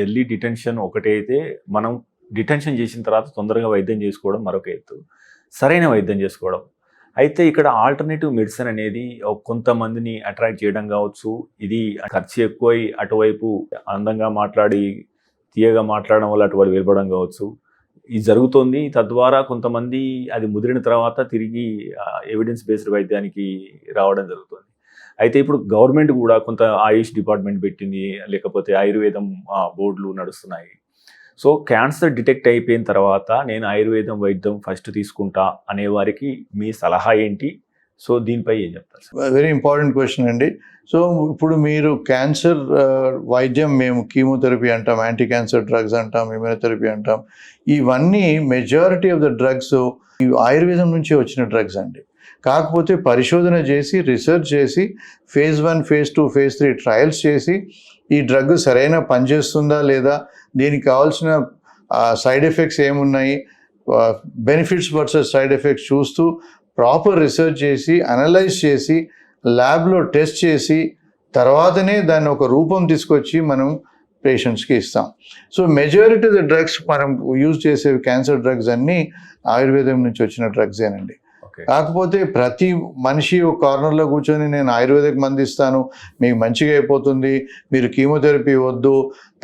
Early detention ఒకటైతే, మనం detention చేసిన తర్వాత తొందరగా వైద్యం చేసుకోవడం మరొక ఎత్తు. సరైన వైద్యం చేసుకోవడం. అయితే ఇక్కడ ఆల్టర్‌నేటివ్ మెడిసిన్ అనేది కొంతమందిని అట్రాక్ట్ చేయడం కావచ్చు. ఇది ఖర్చు ఎక్కువై అటువైపు అందంగా మాట్లాడి, తీయగా మాట్లాడడం వల్ల అటువైపు వెళ్ళిపోవడం కావచ్చు. ఇది జరుగుతోంది. తద్వారా కొంతమంది అది ముదిరిన తర్వాత తిరిగి ఎవిడెన్స్ బేస్డ్ వైద్యానికి రావడం జరుగుతుంది. అయితే ఇప్పుడు గవర్నమెంట్ కూడా కొంత ఆయుష్ డిపార్ట్మెంట్ పెట్టింది. లేకపోతే ఆయుర్వేదం బోర్డులు నడుస్తున్నాయి. సో క్యాన్సర్ డిటెక్ట్ అయిపోయిన తర్వాత నేను ఆయుర్వేదం వైద్యం ఫస్ట్ తీసుకుంటా అనే వారికి మీ సలహా ఏంటి? సో దీనిపై ఏం చెప్తారు సార్? వెరీ ఇంపార్టెంట్ క్వశ్చన్ అండి. సో ఇప్పుడు మీరు క్యాన్సర్ వైద్యం మేము కీమోథెరపీ అంటాం, యాంటీ క్యాన్సర్ డ్రగ్స్ అంటాం, ఇమ్యూనోథెరపీ అంటాం. ఇవన్నీ మెజారిటీ ఆఫ్ ద డ్రగ్స్ ఆయుర్వేదం నుంచి వచ్చిన డ్రగ్స్ అండి. కాకపోతే పరిశోధన చేసి, రీసెర్చ్ చేసి, phase 1, phase 2, phase 3 ట్రయల్స్ చేసి ఈ డ్రగ్ సరైన పనిచేస్తుందా లేదా, దీనికి కావాల్సిన సైడ్ ఎఫెక్ట్స్ ఏమున్నాయి, బెనిఫిట్స్ వర్సెస్ సైడ్ ఎఫెక్ట్స్ చూస్తూ ప్రాపర్ రీసెర్చ్ చేసి, అనలైజ్ చేసి, ల్యాబ్లో టెస్ట్ చేసి తర్వాతనే దాన్ని ఒక రూపం తీసుకొచ్చి మనం పేషెంట్స్కి ఇస్తాం. So majority of the drugs మనం యూజ్ చేసే క్యాన్సర్ డ్రగ్స్ అన్నీ ఆయుర్వేదం నుంచి వచ్చిన డ్రగ్సేనండి. కాకపోతే ప్రతి మనిషి ఒక కార్నర్లో కూర్చొని నేను ఆయుర్వేదిక్ మందు ఇస్తాను, మీకు మంచిగా అయిపోతుంది, మీరు కీమోథెరపీ వద్దు,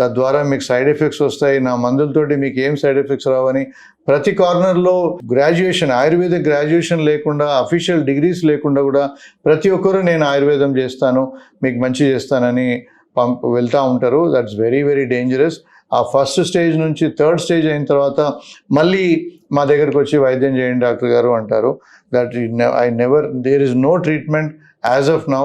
తద్వారా మీకు సైడ్ ఎఫెక్ట్స్ వస్తాయి, నా మందులతోటి మీకు ఏం సైడ్ ఎఫెక్ట్స్ రావని ప్రతి కార్నర్లో గ్రాడ్యుయేషన్, ఆయుర్వేదిక్ గ్రాడ్యుయేషన్ లేకుండా, అఫీషియల్ డిగ్రీస్ లేకుండా కూడా ప్రతి ఒక్కరూ నేను ఆయుర్వేదం చేస్తాను, మీకు మంచి చేస్తానని వెళ్తూ ఉంటారు. That's very very dangerous. ఆ ఫస్ట్ స్టేజ్ నుంచి థర్డ్ స్టేజ్ అయిన తర్వాత మళ్ళీ మా దగ్గరకు వచ్చి వైద్యం చేయండి డాక్టర్ గారు అంటారు. That there is no treatment as of now.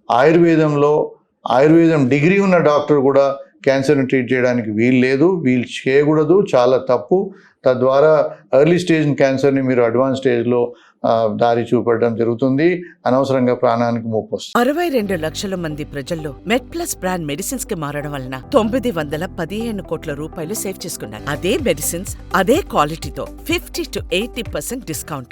ఆయుర్వేదం డిగ్రీ ఉన్న డాక్టర్ కూడా క్యాన్సర్ని ట్రీట్ చేయడానికి వీలు చేయకూడదు, చాలా తప్పు. తద్వారా ఎర్లీ స్టేజ్ క్యాన్సర్ని మీరు అడ్వాన్స్ స్టేజ్లో దారి చూపడం జరుగుతుంది. అనవసరంగా ప్రాణానికి ముప్పు వస్తుంది. 62 లక్షల మంది ప్రజల్లో మెడ్ ప్లస్ బ్రాండ్ మెడిసిన్స్ కి మారడం వలన 915 కోట్ల రూపాయలు సేవ్ చేసుకున్నారు. అదే మెడిసిన్స్ అదే క్వాలిటీతో 50 to 80% డిస్కౌంట్లు.